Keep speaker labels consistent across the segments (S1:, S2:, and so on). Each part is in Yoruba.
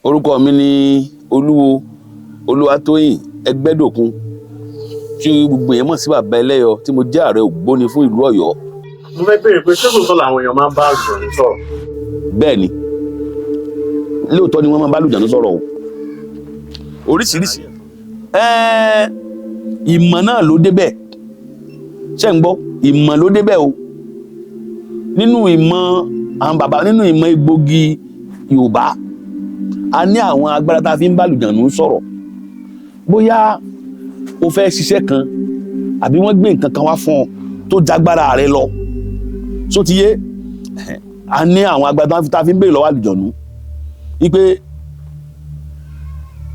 S1: Orúkọ mi ni Olúwatóyìn Ẹgbẹ́dòkun tí gbogbo èèyàn mọ̀ sí bàbá ẹlẹ́yọ tí mo jẹ́ ààrẹ ògbóni fún ìlú Ọ̀yọ́.
S2: Mo fẹ́ béèrè pé ṣé lóòótọ́ làwọn èèyàn máa ń bá àlùjọ̀nnú sọ̀rọ̀?
S1: Bẹ́ẹ̀ ni, lóòótọ́ ni wọ́n máa ń bá àlùjọ̀nnú sọ̀rọ̀ o. Oríṣiríṣi ìmọ̀ náà ló débẹ̀, ṣé ń gbọ́, ìmọ̀ ló débẹ̀ o. Nínú ìmọ̀ àwọn bàbá, nínú ìmọ̀ egbògi Yorùbá, a ní àwọn agbára tá a fi ń bá àlùjọ̀nnú sọ̀rọ̀. Bóyá o fẹ́ ṣiṣẹ́ kan àbí wọ́n gbé nǹkan kan wá fún ọ tó jágbára rẹ lọ, só ti yé, a ní àwọn agbára tá a fi ń béèrè lọ́wọ́ àlùjọ̀nnú wípé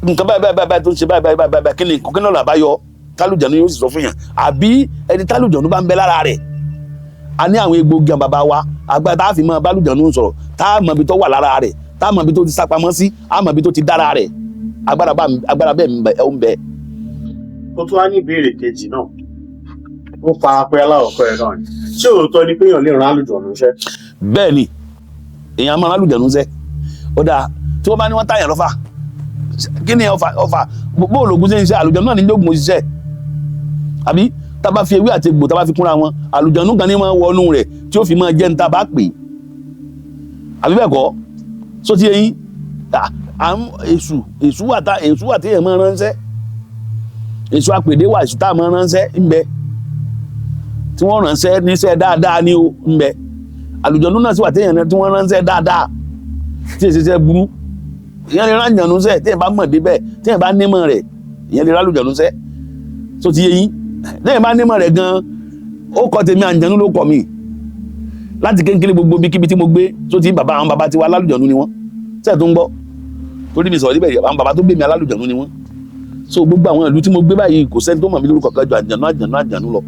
S1: nǹkan báyìí tó ń ṣe báyìí kí ni ọ̀nà àbáyọ, tálùjọ̀nnú yóò sì sọ fún yàn. Àbí ẹni tálùjọ̀nnú bá ń bẹ lára rẹ̀, a ní àwọn egbògi àwọn bàbá wa, agbára tá a fi máa bá àlùjọ̀nnú sọ̀rọ̀, tá a mọ̀ ibi tó wà lára rẹ̀, tá a mọ̀ ibi tó ti sápamọ́ sí, a mọ̀ ibi tó ti dára rẹ̀, agbára bẹ́ẹ̀ ń bẹ.
S2: Mo tún wá ní ìbéèrè kejì náà, ó pa pé aláwọ̀kọ́ ẹ̀ náà ni, ṣé òótọ́ ni pé èèyàn lè rán àlùjọ̀nnú iṣẹ́?
S1: Bẹ́ẹ̀ ni, èèyàn máa rán àlùjọ̀nnú iṣẹ́. Ó dáa, tí wọ́n bá ní wọ́n táyàn lọ́fà, kí ni ọfà bóòlù ògùn ṣe ń ṣe, àlùjọ̀nnú náà ní jókòó òṣìṣẹ́. Àbí tá a bá fi ewé àti egbò tá a bá fi kúnra wọn, àlùjọ̀nnú kan ní máa wọnú rẹ̀ tí ó fi máa jẹ́ ní tá a bá pè é. Àbí bẹ́ẹ̀ kọ́, só ti yẹn èṣù wà tí èèyàn máa ránṣẹ́, èṣù àpèdé wà, èṣù tá a máa ránṣẹ́ ń bẹ, tí wọ́n ránṣẹ́ níṣẹ́ dáadáa ní o ń bẹ. Àlùjọ̀nnú náà sì wà tí wọ́n ránṣẹ́ dáadáa tí èsì ṣe burú. Ìyẹn lè rán àlùjọ̀nnú ṣẹ́ tí èèyàn bá mọ̀ débẹ̀, tí èèyàn bá nímọ̀ rẹ̀, ìyẹn lè rán àlùjọ̀nnú ṣẹ́, só ti yé yín. Tí èèyàn bá nímọ̀ rẹ̀ gan-an, ó kọ́ tèmi àlùjọ̀nnú ló kọ́ mi láti kékeré, gbogbo ibikíbi tí mo gbé, só ti àwọn bàbá tiwa alálùjọ̀nnú ni wọ́n, ṣé tó ń gbọ́, torí mi sọ̀rọ̀ níbẹ̀, àwọn bàbá tó gbé mi alálùjọ̀nnú ni wọ́n. So gbogbo àwọn ìlú tí mo gbé báyìí kò sẹ́ni tó mọ̀ mí lórúkọ kan ju àlùjọ̀nnú lọ,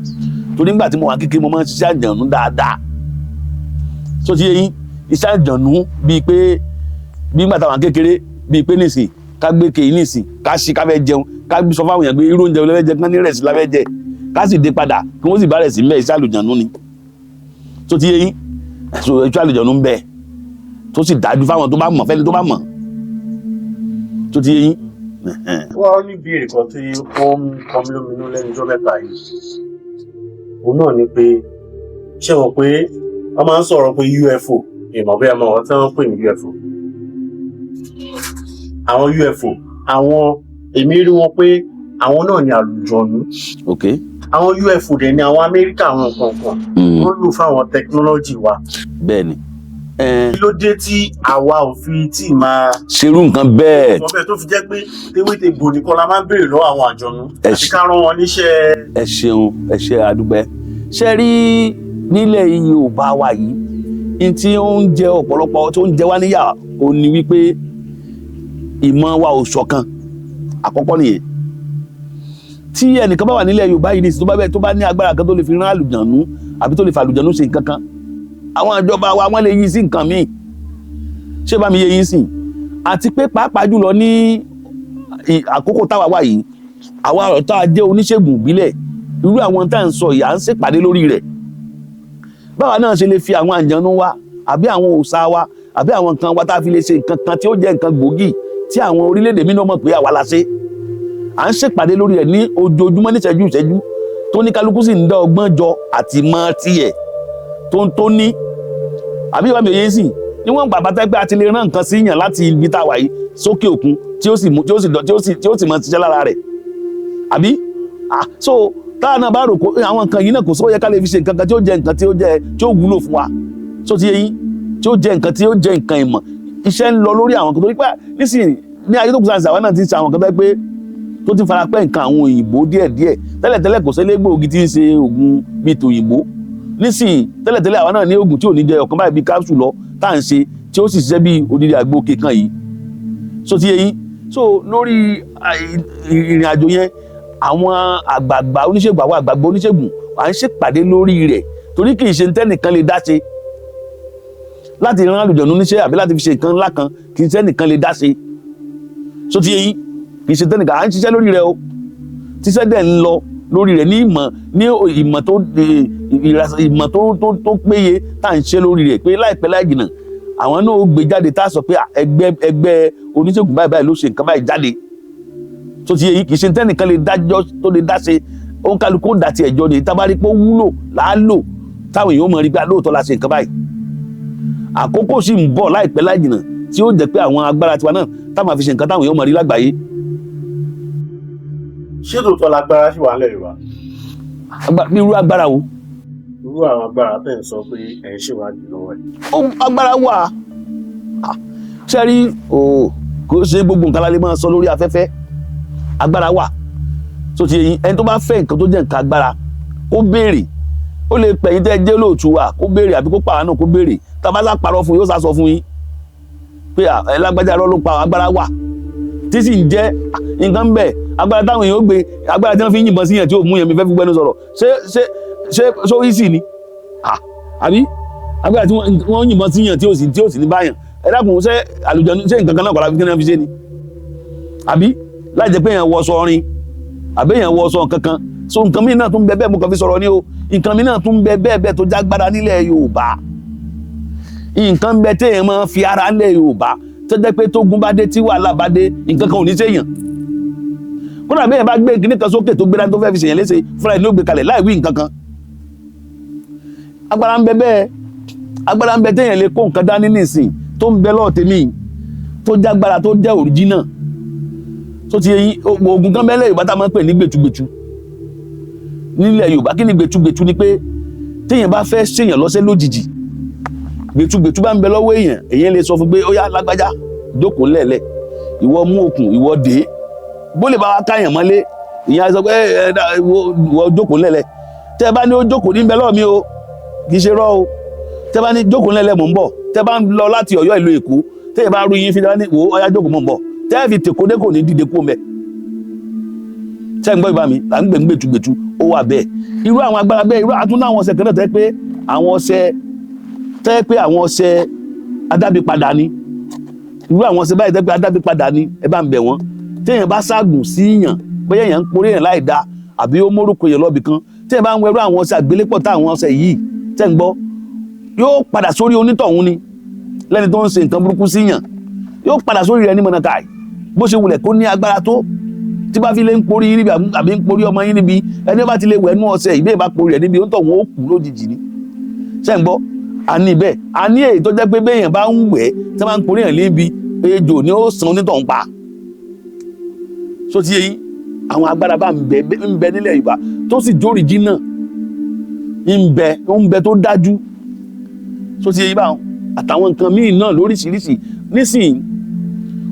S1: torí nígbà tí mo wà kékeré mo máa ń ṣiṣẹ́ àlùjọ̀nnú dáadáa, só ti yé yín. Iṣẹ́ àlùjọ̀nnú bíi pé bí nígbà táwọn kékeré, bíi pé nìsín ká gbé kéyìn nìsín ká ṣí ká fẹ́ jẹun, ká sọ fáwọn èèyàn pé irú oúnjẹ lẹ́fẹ́ jẹ kán ní rẹ̀sì láfẹ́ jẹ, ká sì dé padà kí wọ́n sì bá rẹ̀sì mẹ́, iṣẹ́ àlùjọ̀nnú ni, só ti yé yín. So iṣẹ́ àlùjọ̀nnú ń bẹ tó sì dájú fáwọn tó bá mọ̀, fẹ́ni tó bá mọ̀, só ti yé yín.
S2: Wọ́n ní ìbéèrè kan tí ó ń kọ mí lóminú lẹ́nu ọjọ́ mẹ́ta yìí, òun náà ni pé ṣé wọ́n pé wọ́n máa ń sọ̀rọ̀ pé UFO, ìmọ̀ bí ẹmọ wọn tí wọ́n pè ní UFO. Àwọn UFO, èmi rí wọn pé àwọn náà ni àlùjọ̀nnú.
S1: Okay.
S2: Àwọn UFO dẹ̀ ni àwọn Amẹ́ríkà, àwọn nǹkan wọ́n lò fáwọn tẹkinọ́lọ́jì wa.
S1: Bẹ́ẹ̀ ni.
S2: Kí ló dé tí àwa ò fi tí máa
S1: ṣerú nǹkan bẹ́ẹ̀?
S2: Ọbẹ̀ tó fi jẹ́ pé tewétegbò nìkan la máa ń béèrè lọ́wọ́ àwọn àjọ̀nnú àti ká rán wọn níṣẹ́.
S1: Ẹ ṣeun, ẹ ṣe àdúgbẹ́. Ṣé rí nílẹ̀ Yorùbá wa yìí, ní tí ó ń jẹ ọ̀pọ̀lọpọ̀ tó ń jẹ wá níyà ó ní wípé ìmọ̀ wa ò ṣọ̀kan. Àkọ́kọ́ nìyẹn. Tí ẹnìkan bá wà nílẹ̀ Yorùbá yìí nísìnyí tó bá ní agbára kan tó lè fi rán àlùjọ̀nnú àbí tó lè fa àlùjọ̀nnú ṣe nǹkan kan, àwọn ìjọba wa wọ́n lè yí sí nǹkan míì, ṣé bá mi yé yín sìn. Àti pé pàápàá jùlọ ní àkókò táwa wà yìí, àwa ọ̀rọ̀ tá a jẹ́ oníṣègùn ìbílẹ̀, irú àwọn tá à ń sọ yìí à ń ṣèpàdé lórí rẹ̀. Báwa náà ṣe lè fi àwọn àjọ̀nnú wa àbí àwọn òòṣà wa àbí àwọn nǹkan wa tá a fi lè ṣe nǹkan kan tí ó jẹ́ nǹkan gbòógì tí àwọn orílẹ̀-èdè mi náà mọ̀ pé àwa la ṣe. À ń ṣèpàdé lórí rẹ̀ ní ojoojúmọ́ ní ìṣẹ́jú tó ní kálukú sì ń dá ọgbọ́n jọ àti mọ́ tiẹ̀ tó ní. Àbí ìwà mi yé sìn, níwọ̀n bàbá tẹ́ pé a ti lè rán nǹkan sí yàn láti ibi tá a wà yìí sókè òkun tí ó sì mọ ṣiṣẹ́ lára rẹ̀. Àbí so táwọn náà bá rò pé àwọn nǹkan yìí náà kò sọ yẹ ká lè fi ṣe nǹkan kan tí ó jẹ nǹkan tí ó wúlò fún wa, so ti yé yín, tí ó jẹ nǹkan tí ó jẹ nǹkan ìmọ̀. Iṣẹ́ ń lọ lórí àwọn kan, torí pé nísìnyí ní ayé tó kù sáà náà ti ń ṣe àwọn kan tó pé tó ti fara pẹ́ nǹkan àwọn òyìnbó díẹ̀díẹ̀. Tẹ́lẹ̀tẹ́lẹ̀ kò sẹ́lẹ̀ gbòógì tí ń ṣe oògùn bíi tòyìnbó. Nísìnyí tẹ́lẹ̀tẹ́lẹ̀ àwa náà ní oògùn tí ò ní jẹ ọ̀kan báyìí bíi capsule lọ tá à ń ṣe tí ó sì ṣiṣẹ́ bíi odidi àgbo kékan yìí, so ti yé yín. So lórí ìrìn àjò yẹn, àwọn àgbààgbà oníṣègùn à ń ṣèpàdé lórí rẹ̀, torí kì í ṣe tẹ́nìkan lè dá ṣe. Láti rán àlùjọ̀nnú níṣẹ́ àbí láti fi ṣe nǹkan ńlá kan kì í tẹ́nìkan lè dá ṣe, so ti yé yín. Kì í ṣe tẹ́nìkan, à ń ṣiṣẹ́ lórí rẹ̀ o, tíṣẹ́ dẹ̀ ń lọ lórí rẹ̀ ní ìmọ̀ tó péye tá à ń ṣe lórí rẹ̀, pé láìpẹ́ láì jìnnà àwọn náà ó gbé jáde tá a sọ pé ẹgbẹ́ oníṣègùn báyìí ló ṣe nǹkan báyìí jáde tó ti yẹ yìí kì í ṣe tẹ́nìkan lè dájọ́ tó lè dá ṣe ó kálukú ó dà ti ẹ̀jọ́ ni tábàárí pé ó wúlò láálò táwọn èèyàn mọ̀ rí pé lóòótọ́ la ṣe nǹkan báyìí àkókò sì ń bọ̀ láìpẹ́ láì jìnnà tí ó jẹ́ pé àwọn agbára tiwa náà táwọn àfi ṣe nǹkan táwọn èèyàn mọ̀ rí lágbàáyé.
S2: ṣé tòótọ́ lágbára ṣì wà nílẹ̀ Yorùbá?
S1: Bí irú agbára wo?
S2: irú àwọn agbára tẹ̀ ń sọ pé ẹ̀ ń ṣèwádìí lọ́wọ́ ẹ̀.
S1: Agbára wà ṣẹ́rí kò ṣe gbogbo nǹkan lálẹ́ máa sọ lórí afẹ́fẹ́. Agbára wà tó ti yẹyin ẹni tó bá fẹ́ nǹkan tó jẹ́ nǹkan agbára kó béèrè, ó lè pẹ̀yìn tẹ́ jẹ́ olóòtú wa kó béèrè àbí kó pàwọn náà kó béèrè tábàlá parọ́ fún yóò sá sọ fún yín pé ẹ lágbájá rọ́ ló pa agbára wà tí sì ń jẹ́ nǹkan bẹ́ẹ̀ agbára táwọn èèyàn ó gbé agbára tí wọ́n fi ń yìnbọn sí yẹn tí ó mú yẹn mi fẹ́ fi gbẹ́nu sọ̀rọ̀ ṣé so easy ni àbí agbára tí wọ́n yìnbọn sí yẹn tí ó sì ní báyàn ẹ dákun ṣé àlùjànnú ṣé nǹkan kan náà kọ̀ọ̀lá fi kí wọ́n fi ṣe ni àbí láì jẹ́ pé èèyàn wọ sọrin àbí èèyàn wọ sọ nǹkan kan so nǹkan mi náà tún bẹ bẹ́ẹ̀ mo kàn fi sọ̀rọ̀ ni o nǹkan mi náà tún bẹ bẹ́ẹ̀ tó jágbára nílẹ̀ Yorùbá nǹkan bẹ téèyàn máa fi ara nílẹ̀ Yorùbá tó jẹ́ pé tógun bá dé tí wàhálà bá dé nǹkan kan ò ní séèyàn kódà bẹ́ẹ̀ bá gbé kíní kan sókè tó gbéra tó fẹ́ fi ṣèyàn léṣe fúnra ẹ̀ ló gbé kalẹ̀ láì wí nǹkan kan agbára ń bẹ bẹ́ẹ̀ agbára ń bẹ téèyàn lè kó nǹkan dání nísìn tó ń bẹ lọ́ọ̀ tèmi tó jágbára tó jẹ́ òríjínà tó ti yẹyin oògùn kan bẹ́ẹ̀ Yorùbá tá a máa ń pè ní gbẹ̀tugbẹ̀tu nílẹ̀ Yorùbá kí ni gbẹ̀tugbẹ̀tu ni pé téèyàn bá fẹ́ ṣèyàn lọ́sẹ̀ lójijì gbẹ̀tugbẹ̀tu bá ń bẹ lọ́wọ́ èèyàn lè sọ fún pé ó yá lágbájá jókòó lẹ̀lẹ̀ ìwọ mú okùn ìwọ dé bó lè bá wa káyàn mọ́lé ìyẹn sọ pé ìwọ jókòó lẹ̀lẹ̀ tẹ́ bá ní ó jókòó ní bẹ lọ́ọ̀ mi o kì í ṣe rọ́ o tẹ́ bá ní jókòó lẹ̀lẹ̀ mò ń bọ̀ tẹ́ bá ń lọ láti Ọ̀yọ́ ìlú Èkó tẹ́ bá rú yín fi dá ní wò ó yá jókòó mò ń bọ̀ tẹ́ fi tèkódé kò ní dìde kú mẹ́ tẹ́ ń gbọ́ ìbá mi là ń gbẹ̀ ń gbẹ̀tugbẹ̀tu ó wà bẹ́ẹ̀ irú àwọn agbára bẹ́ẹ̀ irú àtúndà àwọn ọ̀sẹ̀ kan náà tẹ́ pé àwọn ọ̀sẹ̀ adábípadà ni irú àwọn ọ̀sẹ̀ báyìí tẹ́ pé adábípadà ni ẹ bá ń bẹ̀ wọ́n téèyàn bá ságùn sí yàn bóyá èèyàn ń porí èèyàn láì dá àbí ó mórúkọ èèyàn lọ́bì kan téèyàn bá ń wẹrú àwọn ọ̀sẹ̀ àgbélépọ̀ táwọn ọ̀sẹ̀ yìí tẹ́ ń gbọ́ yóò padà sórí onítọ̀hún ni lẹ́ni tó ń ṣe nǹkan burúkú sí yàn yóò padà sórí rẹ̀ ní mọ̀nàkàì bó ṣe wulẹ̀ kó ní agbára tó tí bá fi lè ń porí yín níbi àbí ń porí ọmọ yín níbi ẹni bá ti lè wẹ̀ nú ọ̀sẹ̀ ìbéè bá porí rẹ̀ níbi ó ń tọ̀hún ó kú lójijì ni ṣé ń gbọ́ àní bẹ́ẹ̀ àní èyí tó jẹ́ pé béèyàn bá ń wẹ̀ tí wọ́n bá ń porí yàn níbi ejò ni ó san onítọ̀hún pa so ti yé yín àwọn agbára bá ń bẹ nílẹ̀ Yorùbá tó sì jó òrìjínà ń bẹ tó dájú so ti yé yín báwọn àtàwọn nǹkan míì náà lóríṣiríṣi nísìnyí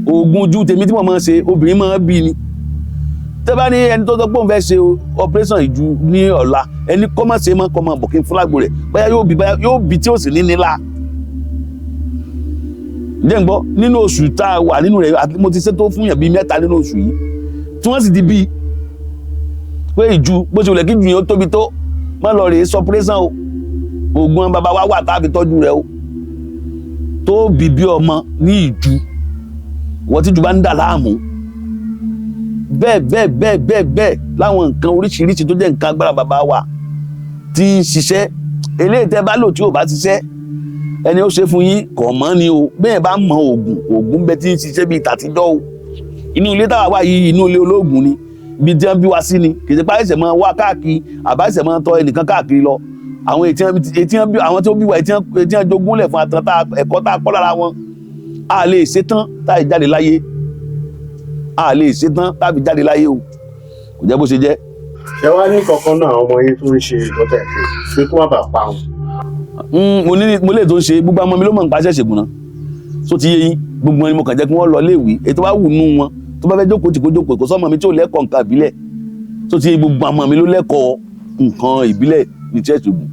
S1: oògùn ojú tèmi tí mo máa ń ṣe obìnrin máa ń bí ni tẹ́ bá ní ẹni tó sọ pé òun fẹ́ ṣe operation ìju ní ọ̀la ẹni kọ́ máa ṣe máa kọ́ máa bọ̀ kí n fún lágbo rẹ̀ bóyá yóò bí tí ó sì ní nílá ǹjẹ́ ń gbọ́ nínú oṣù tá a wà nínú rẹ̀ mo ti ṣètò fún yàn bíi 3 nínú oṣù yìí tí wọ́n sì ti bí pé ìju bó ṣe wùlẹ̀ kí ju yẹn ó tóbi tó má lọ rèé sọ operation o oògùn bàbá wa wà tá a fi tọ́jú rẹ̀ o tó bìbí ọmọ ní ìju wọ́n tí jù bá ń dà láàmú bẹ́ẹ̀ láwọn nǹkan oríṣiríṣi tó jẹ́ nǹkan agbára bàbá wa tí ń ṣiṣẹ́ eléyìí tẹ́ bá lò tí ò bá ṣiṣẹ́ ẹni ó ṣe fún yín kò mọ̀ ni o bẹ́ẹ̀ bá mọ oògùn bẹ́ẹ̀ tí ń ṣiṣẹ́ bíi tàtijọ́ o inú ilé táwa wà yìí inú ilé olóògùn ni ibi tí wọ́n bí wa sí ni kì í ṣe páyẹ̀sẹ̀ máa wá káàkiri àbáṣẹ̀ máa tọ́ ẹnìkan káàkiri lọ àwọn àwọn tí ó bí wa ètí wọ́n jogún lẹ̀ fún ẹ̀kọ́ tá a kọ́ lára wọn a lè ṣetán tá a jáde láyé a lè ṣetán tá a fi jáde láyé o kò jẹ́ bó ṣe jẹ́.
S2: ṣé wàá ní kankan náà ọmọ yín tó ń ṣe ìgbọ́tẹ̀ pé kó má bàa pa wọn.
S1: mo lè tó ń ṣe gbogbo ọmọ mi ló mọ̀ nípa iṣẹ́ ìṣègùn náà tó ti yé yín gbogbo ẹni mo kàn jẹ́ kí wọ́n lọ léèwé ètò bá wù nú wọn tó bá fẹ́ jókòó tí kò jókòó kò sọ́mọ mi tí ò lẹ́kọ̀ọ́ nǹkan ìbílẹ̀ tó ti yé gbogbo ọmọ mi ló lẹ́kọ̀ọ́ nǹkan ìbílẹ̀ ní iṣẹ́ ìṣègùn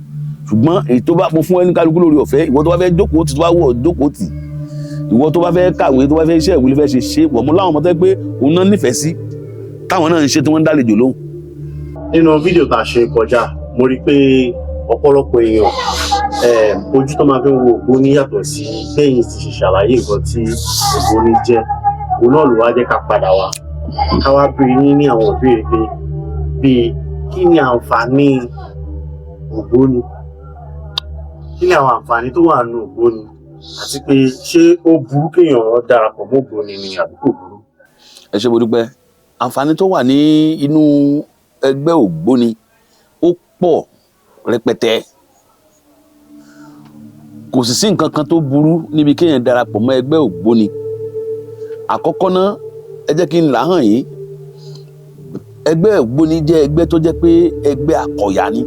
S1: ṣùgbọ́n èyí tó bá mo fún ẹni kálukú lórí ọ̀fẹ́ ìwọ tó bá fẹ́ jókòó tí tó bá wọ̀ jókòó tì ìwọ tó bá fẹ́ kàwé tó bá fẹ́ iṣẹ́ ìwé ló fẹ́ ṣe wọ̀ mú láwọn ọmọ tó pé òun náà nífẹ̀ẹ́ sí táwọn náà ń ṣe tí wọ́n ń dálejò lóhùn.
S2: nínú fídíò tá a ṣe kọjá mo rí i pé ọ̀pọ̀lọpọ̀ èèyàn ojú tó máa fi ń wo Ògbóni yàtọ̀ sí bẹ́yìn ti ṣe ṣàlàyé nǹkan tí Ògbóni jẹ́ òun náà ló wá jẹ́ ká padà wá ká wá bí yín ní àwọn ìbéèrè pé bíi kí ni àǹfààní Ògbóni kí ni àwọn àǹfààní tó wà nínú Ògbóni àti pé ṣé ó burú kéèyàn darapọ̀ mọ́ ògbóni ni àbí kò burú.
S1: ẹ ṣé mo dúpẹ́ àǹfààní tó wà ní inú ẹgbẹ́ ògbóni ó pọ̀ rẹpẹtẹ kò sì sí nǹkan kan tó burú níbi kéèyàn darapọ̀ mọ́ ẹgbẹ́ ògbóni. àkọ́kọ́ náà ẹ jẹ́ kí n là hàn yín ẹgbẹ́ ògbóni jẹ́ ẹgbẹ́ tó jẹ́ pé ẹgbẹ́ akọ̀yà ni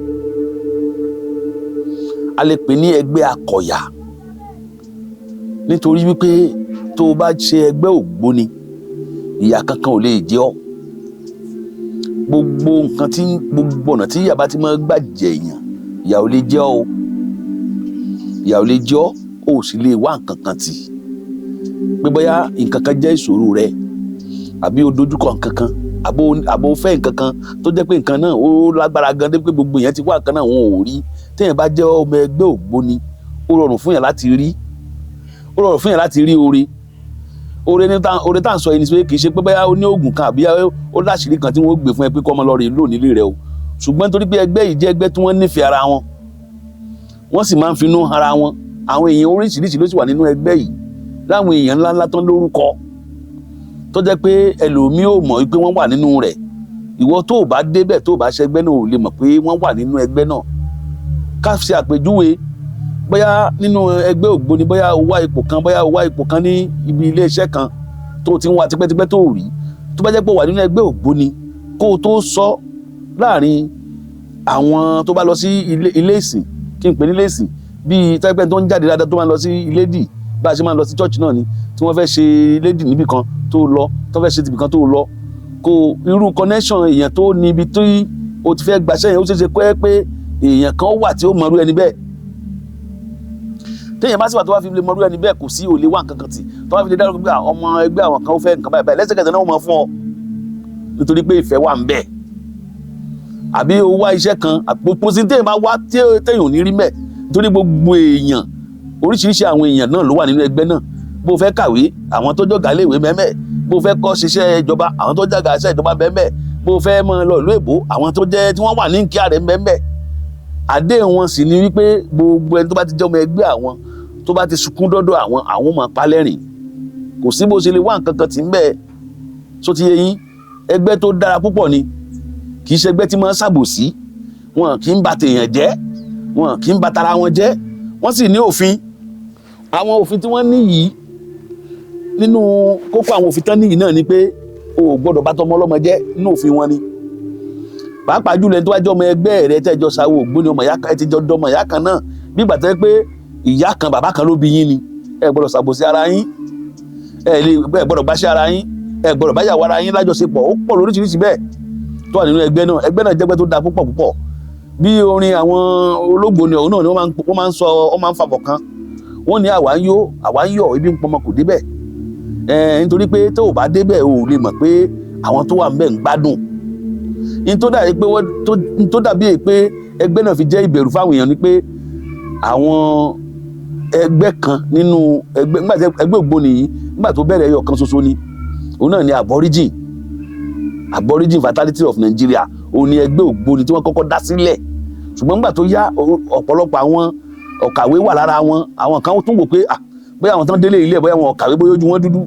S1: a lè pè ní ẹgbẹ́ akọ̀yà nítorí wípé tó o bá ṣe ẹgbẹ́ ògbóni ìyà kankan ò lè jẹ ọ́ gbogbo ọ̀nà tí ìyà bá ti máa gbà jẹ èèyàn ìyà ò lè jẹ ọ́ o ìyà ò lè jẹ ọ́ o sì lè wá nǹkan kan tì pé bóyá nǹkan kan jẹ́ ìṣòro rẹ àbí o dojúkọ nǹkan kan àbò fẹ́ nǹkan kan tó jẹ́ pé nǹkan náà ó lágbára gan dé pé gbogbo èèyàn ti wá nǹkan náà wọn ò rí téèyàn bá jẹ́ ọmọ ẹgbẹ́ ògbóni ó rọrùn fún yàn láti rí oore tá à ń sọ yìí ni pé kì í ṣe pé bóyá ó ní oògùn kan àbí ó láṣìírí kan tí wọ́n gbé fún ẹ pé kọ́ ọmọ lọ rè lò nílé rẹ o ṣùgbọ́n torí pé ẹgbẹ́ yìí jẹ́ ẹgbẹ́ tí wọ́n nífẹ̀ẹ́ ara wọn wọ́n sì máa ń finú ara wọn àwọn èèyàn oríṣiríṣi ló sì wà nínú ẹgbẹ́ yìí láwọn èèyàn ńláńlá tán lórúkọ tó jẹ́ pé ẹlòmíì ò mọ̀ pé wọ́n wà nínú rẹ̀ ìwọ tó o bá débẹ̀ tó o bá ṣẹgbẹ́ náà ò lè mọ̀ pé wọ́n wà nínú ẹgbẹ́ náà ká ṣe àpèjúwe bóyá nínú ẹgbẹ́ ògbóni bóyá o wá ipò kan ní ibi iléeṣẹ́ kan tó ti ń wá tipẹ́tipẹ́ tó rí tó bá jẹ́ pé o wà nínú ẹgbẹ́ ògbóni kó o tó sọ láàrin àwọn tó bá lọ sí ilé ìsìn kí n pè ní ilé ìsìn bíi tẹ́pẹ́ tó ń jáde dáadáa tó máa ń lọ sí ilédì bá a ṣe máa ń lọ sí church náà ni tí wọ́n fẹ́ ṣe ilédì níbì kan tó lọ tó fẹ́ ṣe tìbì kan tó lọ kó irú connection èèyàn tó níbi tí o ti fẹ́ gbaṣẹ́ yẹn ó ṣeé ṣe pé èèyàn kan wà tí ó mọ̀rú ẹni bẹ́ẹ̀ téèyàn bá sì wà tó bá fi lè mọ̀rú ẹni bẹ́ẹ̀ kò sí òlé wà nǹkan kan tì tó bá fi lè dárò pé ọmọ ẹgbẹ́ àwọn kan ó fẹ́ nǹkan báyìí lẹ́sẹ̀kẹsẹ̀ náà wọ́n máa fún ọ nítorí pé ìfẹ́ wà ń bẹ àbí o wá iṣẹ́ kan àpòpọ̀ sí téèyàn bá wá téèyàn ò ní rí mẹ́ nítorí gbogbo èèyàn oríṣiríṣi àwọn èèyàn náà ló wà nínú ẹgbẹ́ náà bó fẹ́ kàwé àwọn tó jọ̀gá léèwé mẹ́mẹ́ bó fẹ́ kọ́ ṣiṣẹ́ ìjọba àwọn tó jàgà iṣẹ́ ìjọba mẹ́mẹ́ bó fẹ́ mọ lọ ìlú èbó àwọn tó jẹ́ tí wọ́n wà ní kíá rẹ̀ mẹ́mẹ́ àdéhùn wọn sì ni wípé gbogbo ẹni tó bá ti jẹ́ ọmọ ẹgbẹ́ àwọn tó bá ti sunkún dọ́dọ̀ àwọn máa pa lẹ́rìn kò sí bó ṣe lè wá nǹkan kan tì ń bẹ́ẹ̀ só ti yé yín ẹgbẹ́ tó dára púpọ̀ ni kì í ṣe ẹgbẹ́ tí máa ń ṣàbòsí wọn kì í ba tèèyàn jẹ́ wọn kì í ba tara wọn jẹ́ wọ́n sì ní òfin àwọn òfin tí wọ́n ní yìí nínú kókó àwọn òfin tán níyì náà ni pé o ò gbọ́dọ̀ bá tọmọ ọlọ́mọ jẹ́ nínú òfin wọn ni pàápàá jùlọ ẹni tó wá jẹ́ ọmọ ẹgbẹ́ rẹ tẹ́jọ sáwọ́ ògbóni ọmọ ìyá kan ẹ ti jọ dọmọ ìyá kan náà bí ìgbà tẹ́ pé ìyá kan bàbá kan ló bí yín ni ẹ gbọ́dọ̀ ṣàbòsí ara yín ẹ gbọ́dọ̀ báṣẹ́ ara yín ẹ gbọ́dọ̀ báyàwó ara yín lájọṣepọ̀ ó pọ̀ lóríṣiríṣi bẹ́ẹ̀ tó wà nínú ẹgbẹ́ náà jẹ́gbẹ́ tó dáa púpọ̀ púpọ̀ bí orin àwọn olóògbóni ọ̀hún náà ni wọ́n máa ń sọ wọ́n máa ń fàbọ̀ kan wọ́n ní àwa ń yọ̀ ibi ń pọnmọ kò débẹ̀ nítorí pé tó o bá débẹ̀ o ò lè mọ̀ pé àwọn tó wà ń bẹ̀ ń gbádùn tó dàbí pé ẹgbẹ́ náà fi jẹ́ ìbẹ̀rù fáwọn èèyàn ni pé àwọn ẹgbẹ́ kan nínú ẹgbẹ́ ògbóni yìí nígbà tó bẹ̀rẹ̀ ẹyọ kan ṣoṣo ni òun náà ni Aborigine Fatality of Nigeria òun ni ẹgbẹ́ ògbóni tí wọ́n kọ́kọ́ dá sílẹ̀ ṣùgbọ́n nígbà tó yá ọ̀pọ̀lọpọ̀ àwọn ọ̀kàwé wà lára wọn àwọn kan tún wò pé bóyá àwọn tán délé ilé bóyá wọn ọ̀kàwé bóyá ojú wọn dúdú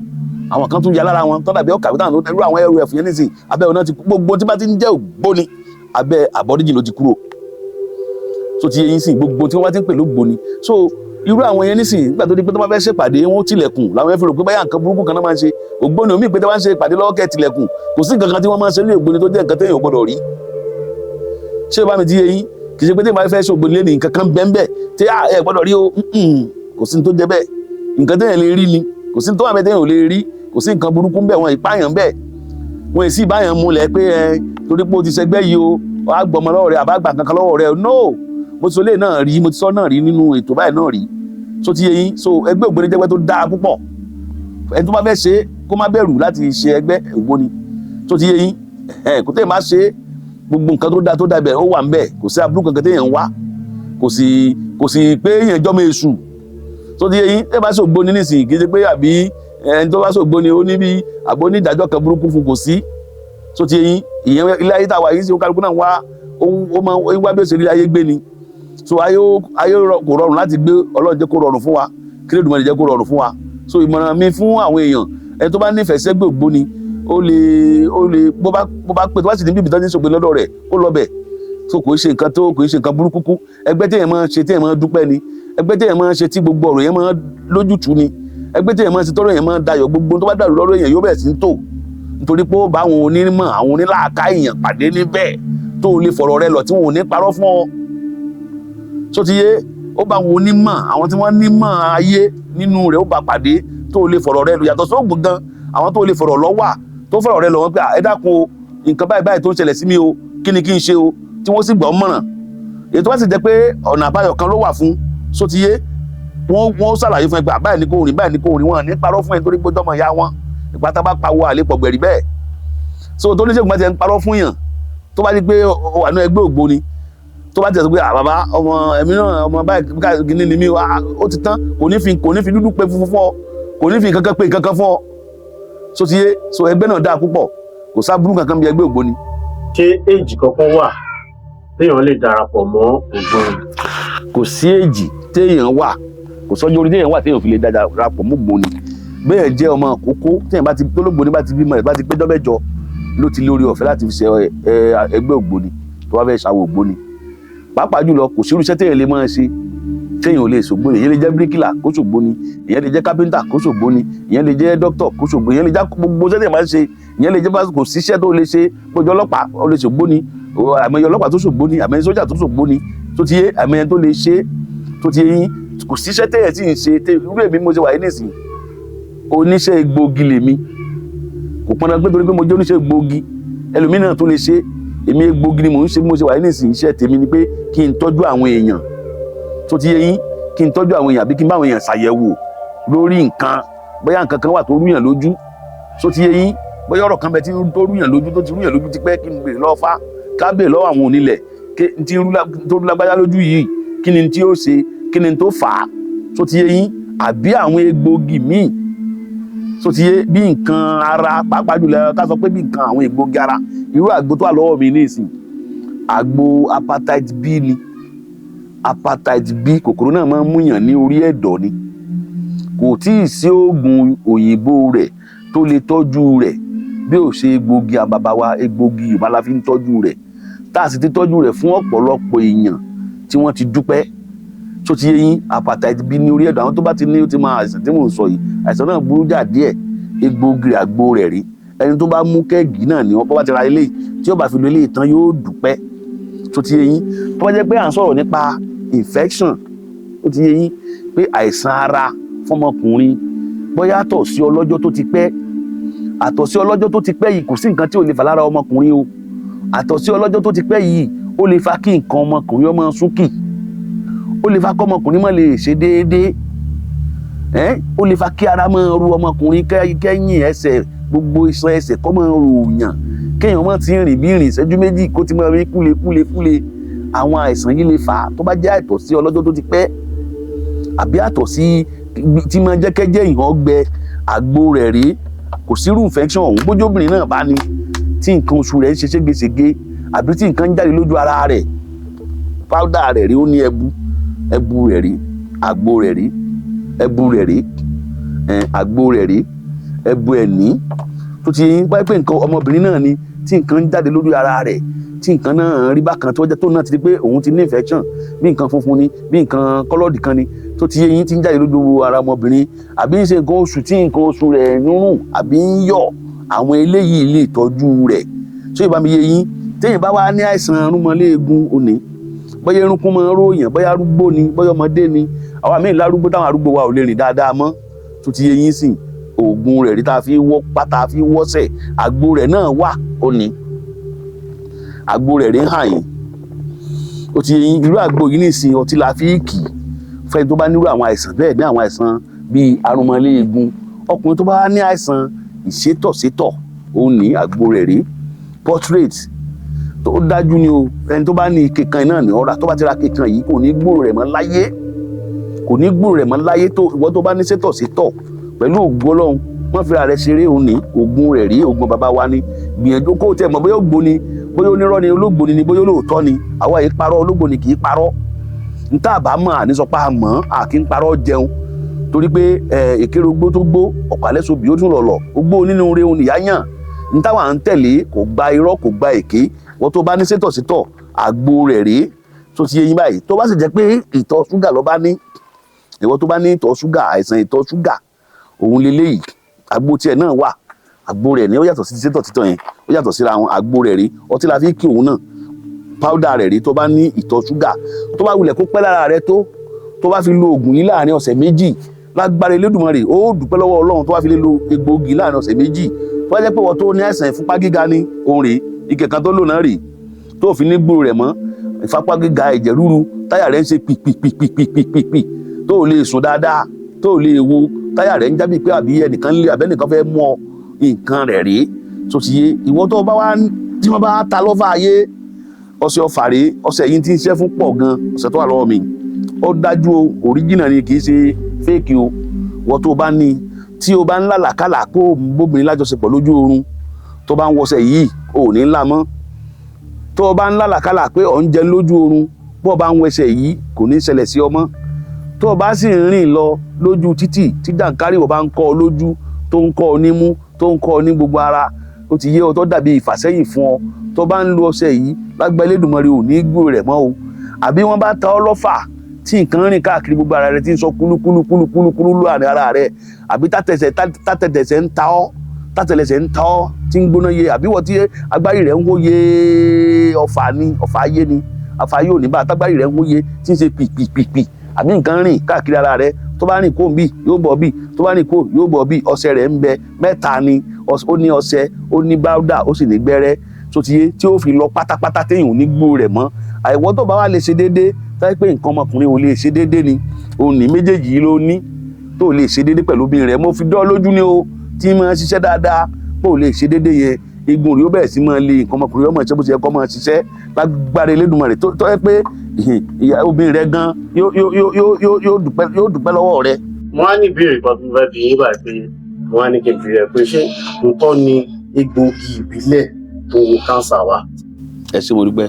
S1: àwọn kan tún ya lára wọn tán dàbí ọ̀kàwé táwọn irú àwọn ẹrù ẹ̀fù yẹn nísìnyí abẹ́ ọ̀nà ti gbogbo tí bá ti ń jẹ́ ògbóni abẹ́ Aborigine ló ti kúrò so ti yẹ yín sìn gbogbo tí wọ́n bá ti ń pè lógbóni so irú àwọn yẹn nísìnyí nígbà tó di pé tó bá fẹ́ ṣèpàdé wọn ó tilẹ̀kùn làwọn yẹn fi rò pé báyà nǹkan burúkú kan náà máa ń ṣe ògbóni omi ìpè tó bá ń ṣe ìpàdé lọ́wọ́ kẹ́ tilẹ̀kùn kò sí nǹkan kan tí wọ́n máa ń ṣe ní ògbóni tó jẹ́ nǹkan téèyàn ò gbọ́dọ̀ rí ṣé bá mi ti yé yín kì í ṣe pé téèyàn bá fẹ́ ṣe ògbóni lé ní nǹkan kan bẹ́ẹ̀ tí ẹ gbọ́dọ̀ rí o kò sí ní tó jẹ́ bẹ́ẹ̀ nǹkan téèyàn lè rí ni kò sí ní tó wà bẹ́ẹ̀ téèyàn ò lè rí kò sí nǹkan burúkú bẹ́ẹ̀ wọn ìpáyàn bẹ́ẹ̀ wọn èsì ìbáyàn múlẹ̀ pé torí pé o ti ṣẹgbẹ́ yìí o wàá gbọmọ lọ́wọ́ rẹ àbá gbà kankan lọ́wọ́ rẹ no mo ti sọ lé náà rí mo ti sọ náà rí nínú ètò báyìí náà rí so ti yé yín so ẹgbẹ́ ògbóni jẹ́gbẹ́ tó dáa púpọ̀ ẹni tó bá fẹ́ ṣe kó má bẹ̀rù láti ṣe ẹgbẹ́ ògbóni so ti yé yín kò tẹ́ ẹ̀ má ṣe gbogbo nǹkan tó dáa bẹ̀ ó wà ń bẹ̀ kò sí aburú kankan téèyàn ń wá kò sí pé èèyàn jọ́mọ èṣù so ti yé yín tẹ́ bá ṣe ògbóni nísìnyí kì í ṣe pé àbí ẹni tó bá ṣe ògbóni ó ní bí àbó ní ìdájọ́ kan burúkú fún kò sí so ti yé yín ìyẹn ilé ayé tàwa yìí sí kálukú náà wá ó máa ń wá bí ó ṣe rí ayé gbé ni so ayé kò rọrùn láti gbé Ọlọ́run jẹ́ kó rọrùn fún wa kí Olódùmarè jẹ́ kó rọrùn fún wa. So ìmọ̀ràn mi fún àwọn èèyàn ẹni tó bá nífẹ̀ẹ́ sẹ́gbẹ́ ògbóni ó lè bó bá pè tó bá sì ní bíbí tán ní sọ̀gbẹ́ lọ́dọ̀ rẹ̀ ó lọ bẹ̀. So kò í ṣe nǹkan burúkú. Ẹgbẹ́ téèyàn máa ń ṣe téèyàn máa ń dúpẹ́ ni, ẹgbẹ́ téèyàn máa ń ṣe tí gbogbo ọ̀rọ̀ yẹn máa ń lójútùú ni, ẹgbẹ́ téèyàn máa ń ṣe tọ́rọ̀ yẹn máa ń dayọ̀, gbogbo tó bá dàrú lọ́rọ̀ èèyàn yóò bẹ̀rẹ̀ sí ń tò, nítorí pé ó bá àwọn onímọ̀ àwọn onílàáká èèyàn pàdé níbẹ̀ tó lè fọ̀rọ̀ rẹ lọ tí wọn ò ní parọ́ fún ọ. So ti yé, ó bá àwọn onímọ̀ àwọn tí wọ́n nímọ̀ ayé nínú rẹ̀ ó bá pàdé tó lè fọ̀rọ̀ rẹ lọ, yàtọ̀ sóògùn gan àwọn tó lè fọ̀rọ̀ lọ wà tó fọ̀rọ̀ rẹ lọ wọn pé ẹ dákun o nǹkan báyìí báyìí tó ń ṣẹlẹ̀ sí mi o kí ni kí n ṣe o, tí wọ́n sì gbọ́ mọ̀ràn. Èyí tó bá sì jẹ́ pé ọ̀nà àbáyọ kan ló wà fún, so ti yé, wọ́n ṣàlàyé fún ẹ pé báyìí ni kò rìn báyìí ni kò rìn, wọn ní parọ́ fún ẹ nítorí pé jọmọ ìyá wọn ìpátá bá pawọ́ àlepọ̀ gbẹ̀rí bẹ́ẹ̀. So tó ní ṣègùn bá ti ń parọ́ fún yàn tó bá di pé ó wà ní ẹgbẹ́ ògbóni tó bá ti sọ pé bàbá ọmọ ẹ̀mí náà ọmọ báyìí ni mí ó ti tán, kò ní fi dúdú pé funfun fún ọ, kò ní fi kankan pé kankan fún ọ. So ti yé, so ẹgbẹ́ náà dáa púpọ̀, kò sábúrú kankan bí ẹgbẹ́ ògbóni.
S2: Ṣé éèjì kankan wà téèyàn lè darapọ̀ mọ́ ògbóni?
S1: Kò sí èjì téèyàn wà, kò sọ́jọ́ orí téèyàn wà téèyàn fi lè darapọ̀ mọ́ ògbóni. Bẹ́ẹ̀ jẹ́ ọmọ àkókò téèyàn bá ti tólógbóni bá ti bímọ rẹ̀ bá ti pé dọ́mẹ́jọ ló ti lórí ọ̀fẹ́ láti fi ṣe ẹgbẹ́ ògbóni tó wá fẹ́ ṣàwọ̀ ògbóni. Pàápàá jùlọ kò sí irúṣẹ́ téèyàn lè máa ṣe téèyàn ò lè ṣògbóni. Ìyẹn lè jẹ́ bíríkìlà kó ṣògbóni, ìyẹn lè jẹ́ kápẹ́ńtà kó ṣògbóni, ìyẹn lè jẹ́ dókítọ̀ kó ṣògbóni, ìyẹn lè jẹ́ gbogbo iṣẹ́ téèyàn máa ń ṣe, ìyẹn lè jẹ́ bá kò síṣẹ́ tó lè ṣe, gbogbo ọlọ́pàá ó lè ṣògbóni, àmọye ọlọ́pàá tó ṣògbóni, àmọye sójà tó ṣògbóni, tó ti yé, àmọye tó lè ṣe, tó ti yé yín, kò síṣẹ́ téèyàn tí ń ṣe irú èmi mo ṣe wà yìí nísìnyí oníṣẹ́ egbòogi lèmi, kò pọn dandan pé torí pé mo jẹ́ oníṣẹ́ egbòogi ẹlòmíràn tó lè ṣe, èmi egbòogi ni mò ń ṣe bí mo ṣe wà yìí nísìnyí. Iṣẹ́ tèmi ni pé kí n tọ́jú àwọn èèyàn, tó ti yé yín, kí n tọ́jú àwọn èèyàn àbí kí n bá àwọn èèyàn ṣàyẹ̀wò lórí nǹkan, bóyá nǹkan kan wà tó rúyàn lójú, tó ti yé yín, bóyá ọ̀rọ̀ kan bẹ tí tó rúyàn lójú tó ti rúyàn lójú ti pẹ́, kí n béèrè lọ́wọ́ fá, ká béèrè lọ́wọ́ àwọn onílẹ̀ tí tó lágbájá lójú yìí kí ni tí ó ṣe, kí ni tó fà á, tó ti yé yín, àbí àwọn egbòogi míì, tó ti yé, bí nǹkan ara pàápàá jùlọ ká sọ pé bí nǹkan àwọn egbòogi ara, irú àgbo tó wà lọ́wọ́ mi nísìnyí àgbo hepatitis B ni. Hepatitis B kòkòrò náà máa ń múyàn ní orí ẹ̀dọ̀ ni, kò tí ì sí oògùn òyìnbó rẹ̀ tó lè tọ́jú rẹ̀ bí ó ṣe egbòogi àbàbà wa, egbòogi Yorùbá la fi ń tọ́jú rẹ̀, tá a sì ti tọ́jú rẹ̀ fún ọ̀pọ̀lọpọ̀ èèyàn tí wọ́n ti dúpẹ́. Tó ti yé yín, hepatitis B ní orí ẹ̀dọ̀, àwọn tó bá ti ní ó ti máa àìsàn tí mò ń sọ yìí, àìsàn náà burú jà díẹ̀, egbòogi àgbo rẹ̀ rí, ẹni tó bá mú kẹ́ẹ̀gì náà ni wọ́n bá ti ra eléyìí tí ó bá fi lo eléyìí tán yóò dúpẹ́. Tó ti yé yín, tó bá jẹ́ pé à ń sọ̀rọ̀ nípa infection, ó ti yé yín pé àìsàn ara fọmọkùnrin, bóyá àtọ̀sí ọlọ́jọ́ tó ti pẹ́, àtọ̀sí ọlọ́jọ́ tó ti pẹ́ yìí kò sí nǹkan tí ò lè fà lára ọmọkùnrin o. Àtọ̀sí ọlọ́jọ́ tó ti pẹ́ yìí ó lè fa kí nǹkan ọmọkùnrin ọmọ súnkì, ó lè fa kí ọmọkùnrin má lè ṣe déédéé, ó lè fa kí ara máa ru ọmọkùnrin kẹ́yìn ẹsẹ̀, gbogbo iṣan ẹsẹ̀ kó máa ròyàn, kéèyàn má ti rìn bí ìrìn ìṣẹ́jú méjì kó ti máa rí kúlekúle. Àwọn àìsàn yìí lè fà á tó bá jẹ́ àìtọ̀sí ọlọ́jọ́ tó ti pẹ́ àbí àtọ̀sí tí máa jẹ́ kẹ́jẹ́ ìhàn gbẹ, àgbo rẹ̀ rí, kò sírú infection ọ̀hún bójú obìnrin náà bá ní tí nǹkan oṣù rẹ̀ ń ṣe ségesège àbí tí nǹkan ń jáde lójú ara rẹ̀, powder rẹ̀ rí, ó ní ẹbu rẹ̀ rí, àgbo rẹ̀ rí, ẹbu rẹ̀ rí, àgbo rẹ̀ rí, ẹbu ẹ̀ní. Tó ti yín pé nǹkan ọmọbìnrin náà ni tí nǹkan ń jáde lójú ara rẹ̀, tí nǹkan náà rí bákan tó jẹ́ tó náà ti di pé òun ti ní infection, bí nǹkan funfun ni, bí nǹkan kọ́lọ́ọ̀dì kan ni, tó ti yé yín, tí ń jáde lójú ara ọmọbìnrin, àbí ń ṣe nǹkan oṣù tí nǹkan oṣù rẹ̀ ń rùn àbí ń yọ̀, àwọn eléyìí lè tọ́jú rẹ̀. Ṣé ìbá mi yé yín, téèyàn bá wá ní àìsàn rúmọléegun òní, bóyá erunkun máa ń ròyàn, bóyá arúgbó ni, bóyá ọmọdé ni, àwa míì lárúgbó táwọn arúgbó wa ò lè rìn dáadáa mọ́, tó ti yé yín sìn, oògùn rẹ̀ rí tá a fi wọ́ pátá fi wọ́sẹ̀, àgbo rẹ̀ náà wà òní, àgbo rẹ̀ rí hàn yín. Ó ti yé yín, irú àgbo yìí nìsín ọtí la fi kì í fẹ́ tó bá nírú àwọn àìsàn bẹ́ẹ̀, ní àwọn àìsàn bíi arúmọléegun. Ọkùnrin tó bá ní àìsàn ìsétọ̀sétọ̀ òun ní àgbo rẹ̀ rí. Portrait tó dájú ni o, ẹni tó bá ní ike kan náà ní ọ̀rá, tó bá ti ra ike kan yìí kò ní gbúrò rẹ̀ mọ́ láyé, kò ní gbúrò rẹ̀ mọ́ láyé. Tó ìwọ tó bá ní sétọ̀sétọ̀ pẹ̀lú ògo Ọlọ́run wọ́n fi ara rẹ̀ ṣeré òun ní ògùn rẹ̀ rí, ògùn bàbá wa ni. Gbìyànjú kó o tẹ̀ mọ̀ bóyá ògbóni, bóyá onírọ́ ni, olóògbóni ni, bóyá olóòótọ́ ni, àwa yìí parọ́, olóògbóni kì í parọ́. Nta bá mọ̀ àní sọ pé a mọ̀, à kí ń parọ́ jẹun. torí pé èkéré ogbó tó gbó ọ̀pálẹ́sọ̀bì ó tún lọ̀lọ̀ ogbó nínú re òun nìyá yàn ní táwọn à ń tẹ̀lé kò gba irọ́ kò gba èké wọ́n tó bá ní sétọ̀sétọ̀ àgbo rẹ̀ rèé tó ti yé yín báyìí tó bá sì jẹ́ pé ìtọ̀ ṣúgà ló bá ní ìwọ tó bá ní ìtọ̀ ṣúgà àìsàn ìtọ̀ ṣúgà òun leléyìí àgbo tiẹ̀ náà wà àgbo rẹ̀ ní ó yàtọ̀ sí sétọ̀sétọ̀ yẹn ó yàtọ̀ síra àwọn àgbo rẹ̀ rí ọtí la fi kí òun náà powder rẹ̀ rí tó bá ní ìtọ̀ ṣúgà tó bá wulẹ̀ kó pẹ́ lára rẹ̀ tó bá fi lo oògùn yìí láàrin ọ̀sẹ̀ méjì lágbára Elédùmarè ó dúpẹ́ lọ́wọ́ Ọlọ́run tó bá fi lè lo egbòogi láàrin ọ̀sẹ̀ méjì tó bá jẹ́ pé wọ́n tó ní àìsàn ìfúnpá gíga ní òun rèé ike kan tó lò náà rèé tó fi ní gbòòrò rẹ̀ mọ́ ìfapá gíga ẹ̀jẹ̀ ríru táyà rẹ̀ ń ṣe pìpìpìpìpìpì tó lè sùn dáadáa tó lè wo táyà rẹ̀ ń jábì pé àbí ẹnìkan lé abẹ́nìkan fẹ́ mú ọ nǹkan rẹ̀ rèé tó ti yé ìwọ tó bá wá tí wọ́n bá ta lọ́fà ayé ọṣẹ ọfà rèé ọṣẹ yìí ti ń ṣiṣẹ́ fún pọ̀ gan ọṣẹ tó wà lọ́wọ́ mi ó dájú o original ni kì í ṣe fake o wọ́n tó bá ní tí o bá ń lálàkàlà kó o bóbìnrin lájọṣepọ̀ lójú oorun tó bá ń wọṣẹ yìí ò ní ńlá mọ́ tó o bá ń lálàkàlà pé ò ń jẹ lójú oorun bó o bá ń wẹṣẹ yìí kò ní ṣẹlẹ̀ sí ọmọ tó o bá sì ń rìn lọ lójú títì tí jàǹkárì ò bá ń kọ́ ọ lójú tó ń kọ́ ọ nímú tó ń kọ́ ọ ní gbogbo ara ó ti yé ọ tó dàbí ìfàsẹ́yìn fún ọ tó bá ń lo ọṣẹ yìí lágbá Elédùmarè ò ní gbúrò rẹ̀ mọ́ o àbí wọ́n bá ta ọ lọ́fà tí nǹkan rìn káàkiri gbogbo ara rẹ̀ tí ń sọ kúlúkúlúkúlúkúlú láàrin ara rẹ̀ àbí tátẹ̀lẹsẹ̀ ń ta ọ́ tí ń gbóná yé àbí wọ́n tí agbárí rẹ̀ ń wóye ọfà ayé ni ọfà ayé ò ní bá tágbárí rẹ̀ ń wóye tí ń ṣe pìpìpìpì àbí nǹkan rìn káàkiri ara rẹ̀ tó bá rìn kó bí yóò bọ̀ bí tó bá rìn kó yóò bọ̀ bí ọṣẹ rẹ̀ ń bẹ mẹ́ta ni ó ní ọṣẹ ó ní báúdà ó sì ní gbẹ́rẹ́ tó ti yé tí ó fi lọ pátápátá téèyàn ò ní gbó rẹ̀ mọ́ àìwọ́ tó bá wà lè ṣe déédéé táyé pé nǹkan ọmọkùnrin ò lè ṣe déédéé ni òun ní méjèèjì yìí ló ní tó lè ṣe déédéé pẹ̀lú obìnrin rẹ̀ mo fi dán lójú ni o tí máa ṣiṣẹ́ dáadáa bó lè ṣe déédéé yẹn egun rẹ̀ ó bẹ̀rẹ̀ sí máa lé nǹkan ọmọkùnrin ọmọ ìṣẹ́ bó ṣe yẹ kó máa ṣiṣẹ́ lágbára Elédùmarè tó yẹ pé ìyá obìnrin rẹ̀ gan yóò dúpẹ́ lọ́wọ́ rẹ̀.
S2: wọ́n á ní ìbéèrè kan tó fẹ́ bí yín báyìí pé wọ́n á ní kí n fi rẹ̀ pé ṣé òótọ́ ni egbòogi ìbílẹ̀ tó wo káńsà wà.
S1: ẹ ṣé mo dúpẹ́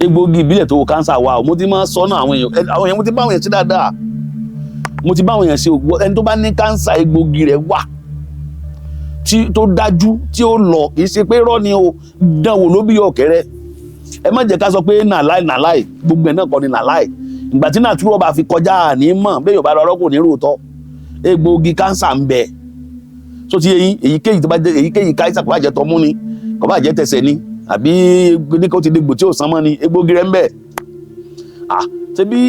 S1: egbòogi ìbílẹ̀ tó wo káńsà wà mo ti máa ń sọ́nà àwọn èèyàn mo ti bá àwọn èèyàn ṣe dáadáa mo ti bá àwọn èèyàn ṣe ẹni tó bá ní káńsà egbòogi rẹ̀ wà tó dájú tí ó lọ kì í ṣe pé rọ́ ni o dánwò ló bí ọ̀kẹ́rẹ́ ẹ má jẹ́ ká sọ pé nàláì gbogbo ẹ̀ náà kọ́ ni nàláì ìgbà tí nàtúrọ̀ bá fi kọjá àní mọ̀ bẹ́ẹ̀ yóò bá lọ rọ́kùn ní ròótọ́ egbòogi káńsà ń bẹ tó ti yẹyin èyíkéyìí tó bá jẹ èyíkéyìí káńsà kò bá jẹ tọmú ni kò bá jẹ tẹsẹ̀ ni àbí ní kò ti dégbò tí ò sán mọ́ ni egbòogi rẹ̀ ń bẹ ṣebí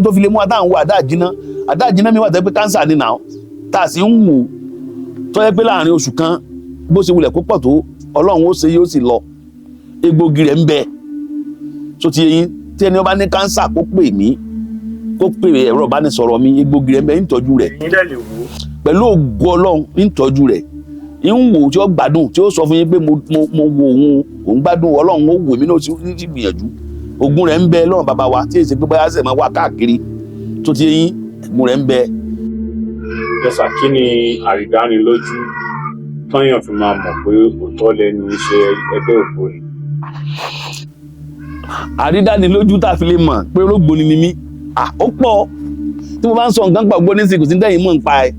S1: tó fi lè mú àdáhùn wo àdáàjìná mi wà tẹ́ pé káńsà ni nà tá a sì ń wò tó yẹ pé láàrin oṣù kan bó ṣe wulẹ̀ kó pọ̀ tó Ọlọ́run ó ṣe yóò sì lọ egbòogi rẹ̀ ń bẹ tó ti yẹyin tí ẹni ó bá ní káńsà kó pè mí kó pè ẹ̀rọ ìbánisọ̀rọ̀ mi egbòogi rẹ̀ ń bẹ ń tọ́jú rẹ̀ pẹ̀lú ògo Ọlọ́run ń tọ́jú rẹ̀ ń wò tí ó gbádùn tí ó sọ fún yín pé mo wo òun gbádùn Ọlọ́run ó wò mí náà ti gbìyànjú ogun rẹ̀ ń bẹ lọ́rùn bàbá wa tí èsì pé báyà sẹ̀ máa wà káàkiri tó ti yín ogun rẹ̀ ń bẹ.
S2: yẹ́sà kí ni àrídánilójú tọ́yàn fi máa mọ̀ pé òótọ́ lẹ́nu iṣẹ́ ẹgbẹ́ ògbóni.
S1: àrídánilójú tá a fi lè mọ̀ pé olóògbóni ni mí ó pọ̀ tí mo bá ń sọ nǹkan pa ògbóni sí kò sí dẹ́yìn mọ̀ ń pa ẹ̀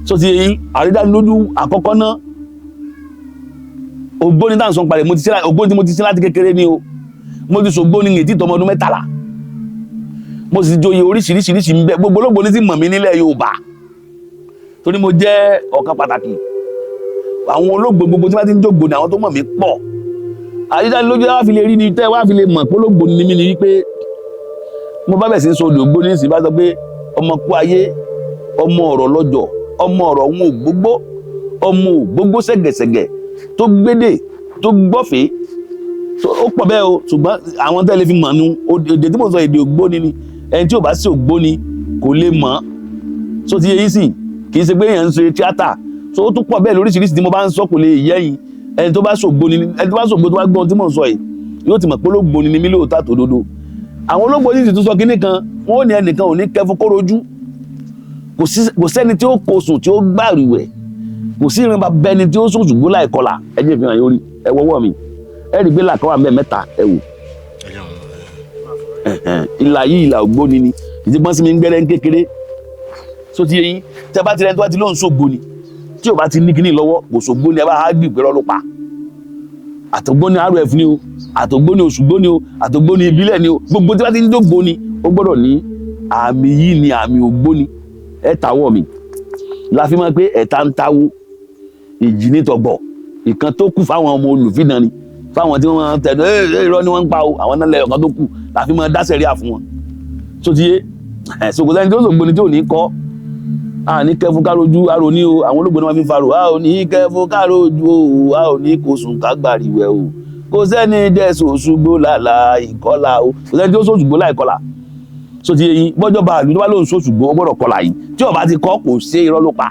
S1: tó ti yín àrídánilójú àkọ́kọ́ náà ògbóni tá à ń sọ ń parẹ́ ògbóni tí mo ti ṣe láti kékeré ni o mo ti ṣògbóni ní ètí tọmọdún 13 mo sì joyè oríṣiríṣiríṣi ń bẹ gbogbo olóògbóni sì mọ̀ mí nílẹ̀ Yorùbá torí mo jẹ́ ọ̀kan pàtàkì àwọn olóògbé gbogbo tí wọ́n ti ń jògbó ni àwọn tó mọ̀ mí pọ̀ àrídánilójú wá fi lè rí ni tẹ́ wá fi lè mọ̀ pé olóògbóni ni mí ni wípé mo bá bẹ̀ sí sọ ògbóni ní sì bá sọ pé ọmọ kú ayé ọmọ ọ̀rọ̀ lọ́jọ́ ọmọ ọ̀rọ̀ òun ògbógbó ọmọ ògbógbó sẹ̀gẹ̀sẹ̀gẹ̀ tó gbédè tó gbọ́fẹ́ ó pọ̀ bẹ́ẹ̀ o ṣùgbọ́n àwọn tẹ́lẹ̀ fi mọ̀ nu èdè tí mo sọ èdè ògbóni ni ẹni tí ò bá sí ògbóni kò lè mọ̀ so ti yẹ yín sì kì í ṣe pé èèyàn ń ṣe tíátà so ó tún pọ̀ bẹ́ẹ̀ lóríṣiríṣi tí mo bá ń sọ kò lè yẹ́yìn ẹni tó bá ṣògbóni ẹni tó bá ṣògbóni tó bá gbọ́n tí mò ń sọ yìí yóò ti mọ̀ pé olóògbóni ni mí lóòótọ́ àtòdodo àwọn olóògbóni sì tún sọ kinní kan wọn ò ní ẹnìkan ò ní kẹfún kó rojú kò sẹ́ni tí ó kó sùn tí ó gbàrúwẹ̀ kò sí ìrìn bàbá ẹni tí ó sùn ṣùgbọ́n láì kọlà ẹ jẹ́ ìfihàn yóò rí ẹ wọ́wọ́ mi ẹ rí gbé làkàn wà mẹ́ta ẹ wò ìlà yìí ìlà ògbóni ni ìdígbọ́n sí mi ń gbẹ́rẹ́ ń kékeré so ti yẹyin tẹ́ bá ti rẹ́ni tó bá ti lóun ṣògbó ni tí ò bá ti ní kíní lọ́wọ́ kò ṣògbó ni ẹ bá gbì pé lọ́ọ́ ló pa àtògbó ni RF ni o àtògbó ni Òṣùgbó ni o àtògbó ni ìbílẹ̀ ni o gbogbo tí wọ́n ti ń dógbó ni ó gbọ́dọ̀ ní àmì yìí ni àmì ògbóni ẹ tàwọ̀ mi la fi máa pé ẹ̀ta ń táwó ìjì ní tọ̀gbọ̀ ìkan tó kù fáwọn ọmọ olùfidàn ni fáwọn tí wọ́n tẹ̀dọ̀ irọ́ ni wọ́n ń pa o àwọn náà lẹ́yọ̀ kan tó kù la fi máa dáṣẹ̀ rí àfún wọn tó ti yé ṣòkòtò ẹni tó ṣògbó ni tí ò ní kọ́ a ní kẹfún károjú arò ní o àwọn olóògbé ni wọ́n fi farò a ò ní kẹfún károjú o a ò ní kò sùn kágbàríwẹ̀ o kò sẹ́ni dẹ́sùn Òṣùgbó làlà ìkọlà o kò sẹ́ni tó sòṣùgbó láìkọlà so ti yẹyin bọ́jọ́ bá àlù tó bá lóun sòṣùgbó ó gbọ́dọ̀ kọlà yìí tí ó bá ti kọ́ kò ṣe irọ́ ló pa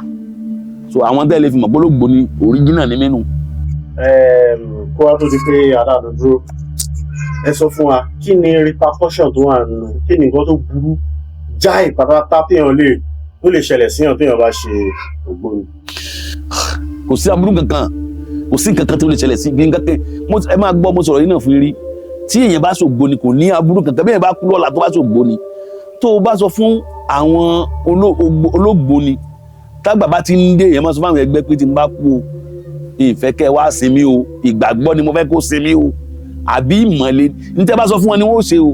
S1: so àwọn tẹ́lẹ̀ fi mọ̀ gbólógbò ni original ní mẹ́nu.
S2: kó wá tó di pé adáàdó dúró ẹ sọ fún wa kí ni repercussion tó wà nínú kí ni nǹkan tó burú jáì pátápátá téèyàn lè ṣẹlẹ̀ síyàn téèyàn bá ṣe ògbóni.
S1: kò sí aburú kankan kò sí nǹkan kan tó lè ṣẹlẹ̀ sí bí nǹkan kan ẹ máa gbọ́ mo sọ̀rọ̀ yìí náà fún rí tí èèyàn bá ṣògbóni kò ní aburú kankan bí èèyàn bá kú lọ́la tó bá ṣògbóni tó o bá sọ fún àwọn olóògbóni tágbà bá ti ń dé èèyàn máa sọ fún àwọn ẹgbẹ́ pé tí n bá kú o ìfẹ́ kẹ́ wá sinmi o ìgbàgbọ́ ni mo fẹ́ kó sinmi o àbí ìmọ̀le ní tẹ́ bá sọ fún wọn ni wọ́n ó ṣe o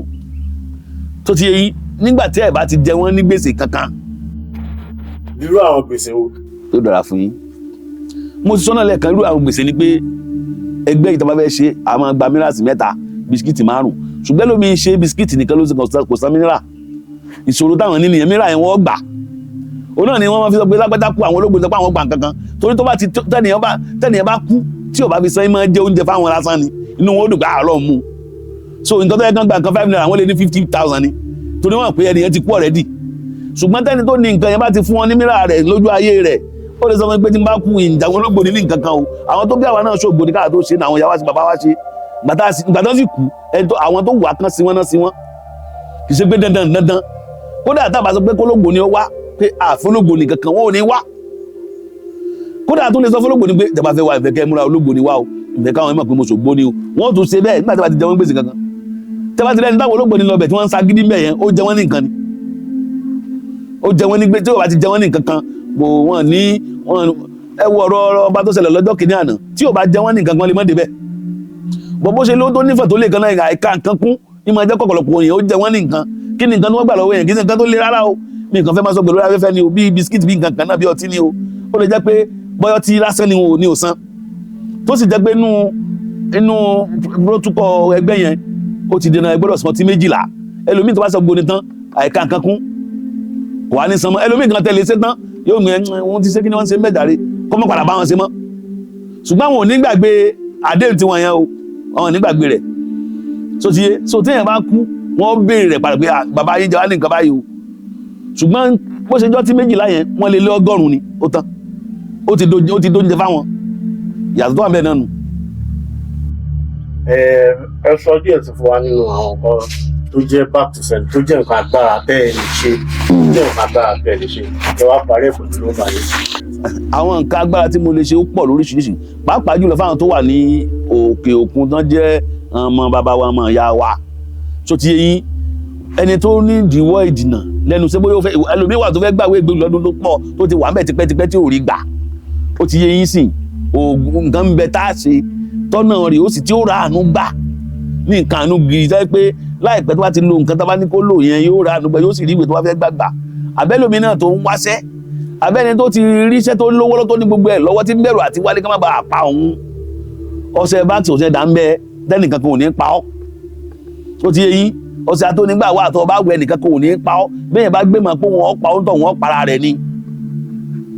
S1: tó ti yẹ yín nígbà tí ẹ bá ti jẹ wọ́n ní gbèsè kankan.
S2: irú àwọn gbèsè wo.
S1: tó dára fún yín mo ti sọ́nà lẹ́ẹ̀kan irú àwọn gbèsè ni pé ẹgbẹ́ ìtọ́ bá fẹ́ ṣe a máa gba mírasì 3 bisikíìtì 5 ṣùgbọ́n lómi ṣe bisikíìtì nìkan ló kò san mínírà ìṣòro táwọn ní nìyẹn mínírà yẹn wọ́n gbà òun náà ni wọ́n máa fi sọ pé lágbádá kú àwọn olóògbé sọ pé àwọn gbà kankan torí tó bá ti tẹ́nìyàn bá kú tí ò bá fi san ẹ máa jẹ oúnjẹ fáwọn lásán ni inú wọn ó dùn gbà àárọ̀ mu so nǹkan tó yẹ kán gba nǹkan 5 naira àwọn lè ní 50,000 ni torí wọn pé ẹnìyẹn ti kú already ṣùgbọ́n tẹ́ni tó ní nǹkan yẹn bá ti fún wọn ní mínírà rẹ̀ lójú ayé rẹ̀ ó lè sọ fún mi pé tí n bá kú ìjà wọn olóògbé ní nǹkan kan o àwọn tó bí àwa náà ṣògbó ní káà tó ṣe àwọn ìyá wa sí bàbá wa ṣe gbàtà sì kú àwọn tó wà kán sí wọn náà sí wọn kì í ṣe pé dandan kódà tábà sọ pé kólógbò ni ó wá pé àfọlógbò ní kankan wọn ò ní wá kódà tó lè sọ fọlógbò ni pé tẹ́bà fẹ́ wá ìfẹ́ kẹ́ múra ológbò ni wá o ìfẹ́ káwọn ẹ̀mọ̀ pé mo ṣògbó ni o wọ́n tún ṣe bẹ́ẹ̀ nígbà tí wọ́n ti jẹ wọ́n gbèsè kankan tẹ́bà ti rẹ́ni táwọn ológbò ni lọ́bẹ̀ tí wọ́n ń sa gidi mbẹ̀ yẹn ó jẹ wọ́n ní nǹkan ni ó jẹ wọ́n ní gbé tí ó bá ti jẹ wọ́n ní nǹkan kan wọ́n ní ẹ wo ọ̀rọ̀ ọba tó ṣẹlẹ̀ lọ́jọ́ kìíní àná tí ò bá jẹ wọ́n ní nǹkan kan lè mọ́ débẹ̀ bó ṣe ló tó nífẹ̀ẹ́ tó lè kan náà àìka nǹkan kún ní máa jẹ́ kọ̀kọ̀lọpọ̀ yẹn ó jẹ wọ́n ní nǹkan kí ni nǹkan tó wọ́n gbà lọ́wọ́ yẹn kì í ṣe nǹkan tó le rárá o mi nǹkan fẹ́ máa sọ pẹ̀lú afẹ́fẹ́ ni o bí bisikíìtì bí nǹkan kan náà bí ọtí ni o ó lè jẹ́ pé bọ́yọ́ tí lásán ni ò san tó sì jẹ́ pé inú protocol ẹgbẹ́ yẹn ó ti dènà ẹgbẹ́ lọ́sàn tí 12 ẹlòmíì tó bá sọ gbóni tán àìka nǹkan kún kò wá ní san mọ́ ẹlòmíì kan tẹ̀lé ṣe tán yóò mú wọn ti ṣe kí ni wọ́n ṣe mẹ́jàre kọ́ mọ́ padà bá wọn ṣe mọ́ ṣùgbọ́n àwọn ò ní gbàgbé àdéhùn tí wọ́n yẹn o àwọn ò ní gbàgbé rẹ̀ so ti yé so téèyàn bá kú wọ́n béèrè rẹ̀ padà pé bàbá yín jẹ́ wá ní nǹkan báyìí o ṣùgbọ́n bó ṣe jọ́ tí 12 yẹn wọ́n lé 100 ni ó tán ó ti dóúnjẹ fáwọn ìyàtọ̀ tó wà bẹ́ẹ̀ náà nù.
S2: ẹ sọ díẹ̀ tí fún wa nínú àwọn nǹkan tó jẹ́ back to send tó jẹ́ nǹkan agbára tẹ́ ẹ lè ṣe jẹ́ nǹkan agbára tẹ́ ẹ lè ṣe ẹ wá parí ẹ̀ pẹ̀lú ló bá yẹ.
S1: àwọn nǹkan agbára tí mo lè ṣe ó pọ̀ lóríṣiríṣi pàápàá jùlọ fáwọn tó wà ní òkè òkun tán jẹ́ ọmọ bàbá wa ọmọ ìyá wa tó ti yé yín ẹni tó ní ìdíwọ́ ìdìnà lẹ́nu ṣé bóyá ẹlòmíì wà tó fẹ́ gbàwé ìgbèlú lọ́dún tó pọ̀ tó ti wà ń bẹ̀ tipẹ́tipẹ́ tí ò rí gbà ó ti yé yín sìn oògùn nǹkan ń bẹ tá a ṣe tọ́nà rẹ̀ ó sì tí ó ra àánú gbà ní nǹkan àánú gidi sẹ́ pé láìpẹ́ tó bá ti lo nǹkan tó bá ní kó lò yẹn yóò ra àánú gbà yóò sì rí ìwé tó bá fẹ́ gbàgbà abẹ́lómi náà tó ń wáṣẹ́ abẹ́ni tó ti ríṣẹ́ tó lówó lọ́tọ́ ní gbogbo ẹ̀ lọ́wọ́ tí ń bẹ̀rù àti wálé ká má bàa pa òun ọṣẹ báàtì ọṣẹ dà ń bẹ tẹ́nìkan kan ò ní pa ọ́ ó ti yé yín ọṣẹ àtọ́nigbà wà àtọ́ bá wẹ nìkan kan ò ní pa ọ́ bẹ́ẹ̀ bá gbé mọ̀ pé wọ́n pa ọ́ ń tọ̀ wọ́n para rẹ̀ ni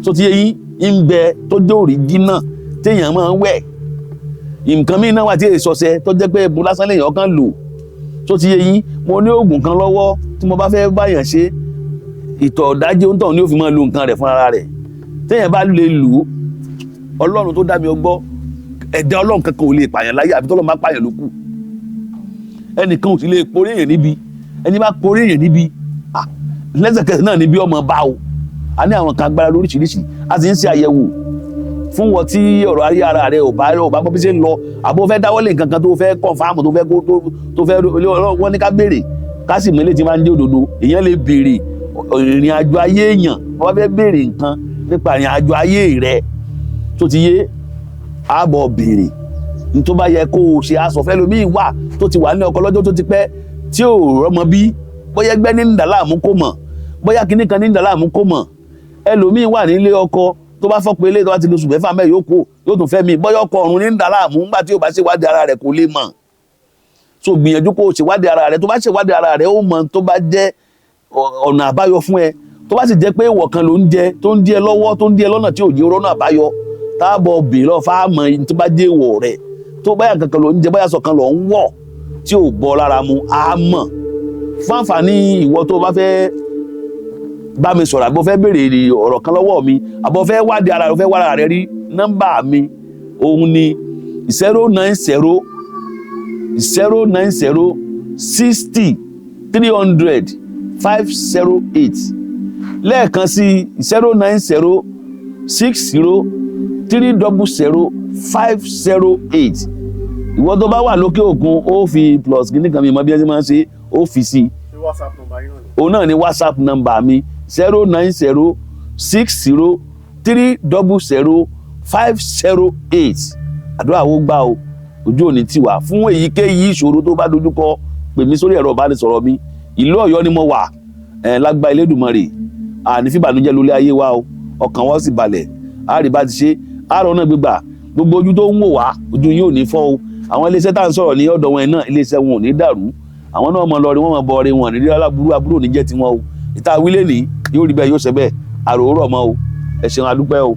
S1: tó ti yé yín ń bẹ tó jẹ́ òrìjínà téèyàn máa ń wẹ̀ nǹkan míì náà wà tí èso ọṣẹ tó jẹ́ pé ebu lásán lèèyàn kan lò tó ti yé yín mo ní oògùn kan lọ́wọ́ tí mo bá fẹ́ báyàn ṣe ìtọ̀ ọ̀dájẹ́ ń tọ̀ ní ó fi máa lo nǹkan rẹ̀ fúnra rẹ̀ téèyàn bá lè lò ó ọlọ́run tó dá mi ọgbọ́ ẹ̀dá ọlọ́run kankan ò lè pààyàn láyé àbí tọ́lọ́run bá pààyàn ló kù ẹnìkan ò sì lè porí èèyàn níbi ẹni bá porí èèyàn níbi lẹ́sẹ̀kẹsẹ̀ náà níbi ọmọ bá o a ní àwọn kan agbára lóríṣiríṣi a sì ń ṣe àyẹ̀wò fún wọn tí ọ̀rọ̀ ayé ara rẹ̀ ò bá bọ́ bí ṣe ń lọ àbó fẹ́ dáwọ́lé nǹkan kan tó fẹ́ kọ̀ǹfàmù tó fẹ́ wọ́n ní ká béèrè ká sì mẹ́lẹ̀ tí máa ń jẹ́ òdodo èèyàn lè béèrè ìrìn àjò ayé èèyàn wọ́n fẹ́ béèrè nǹkan nípa ìrìn àjò ayé rẹ̀ tó ti yé àbọ̀ béèrè ní tó bá yẹ kó o ṣe aṣọ fẹ́ lómi wà tó ti wà ní ọkọ lọ́jọ́ tó ti pẹ́ tí ò rọ́mọ bí bóyá ẹgbẹ́ ní ìdàláàmú kò mọ̀ bóyá kinní kan ní ìdàláàmú kò mọ̀ ẹlòmíì wà nílé ọkọ tó bá fọ́ pé ilé tó bá ti lóṣù mẹ́fà mẹ́ yóò kó yóò tún fẹ́ mi bóyá ọkọ ọ̀run ní ìdàláàmú nígbà tí yóò bá ṣèwádìí ara rẹ̀ kò lè mọ̀ so gbìyànjú kó o ṣèwádìí ara rẹ̀ tó bá ṣèwádìí ara rẹ̀ ó mọ̀ tó bá jẹ́ ọ̀nà àbáyọ fún ẹ tó bá sì jẹ́ pé ìwọ̀ kan ló ń jẹ tó ń di ẹ lọ́wọ́ tó ń di ẹ lọ́nà tí ò jẹ́ rọ́nà àbáyọ táàbọ̀ bèèrè lọ fáàmọ̀ tó bá jẹ́ ìwọ̀ rẹ̀ tó báyà kankan ló ń jẹ báyà sọ̀kan lọ ń wọ̀ tí ò bọ́ lára mu á mọ̀ fún àǹfààní ìwọ tó bá fẹ́ bá mi sọ̀rọ̀ àbọ̀ fẹ́ béèrè ọ̀rọ̀ kan lọ́wọ́ mi àbọ̀ fẹ́ wádìí ara rẹ̀ fẹ́ wára rẹ̀ rí nọ́mbà mi òun ni 090 60 300 508 lẹ́ẹ̀kan sí 090 60 300 508 ìwọ tó bá wà lókè òkun ó fi plus kìíní kan mi mọ bí ẹ ti máa ń ṣe ó fi sí òun náà ni WhatsApp nọ́mbà mi 090 60 300 508 àdúrà wo gbà o ojú òní tiwa fún èyíkéyìí ìṣòro tó bá dojúkọ pè mí sórí ẹ̀rọ ìbánisọ̀rọ̀ mi ìlú Ọ̀yọ́ ni mo wà lágbá Elédùmarè àní fìbànújẹ́ lólé ayé wa o ọkàn wọn sì balẹ̀ àríbá ti ṣe àárọ̀ náà gbígbà gbogbo ojú tó ń wò wá ojú yìí ò ní fọ́ o àwọn iléeṣẹ́ tá à ń sọ̀rọ̀ ní ọ̀dọ̀ wọn náà iléeṣẹ́ wọn ò ní dàrú àwọn náà mọ lọrin wọn mọ bọrin wọn nílé aláburú aburú ò ní jẹ́ tiwọn o ìta wílé ní yóò rí bẹ́ẹ̀ yóò ṣe bẹ́ẹ̀ àròórọ̀ mọ́ o ẹ ṣeun adúpẹ́ o.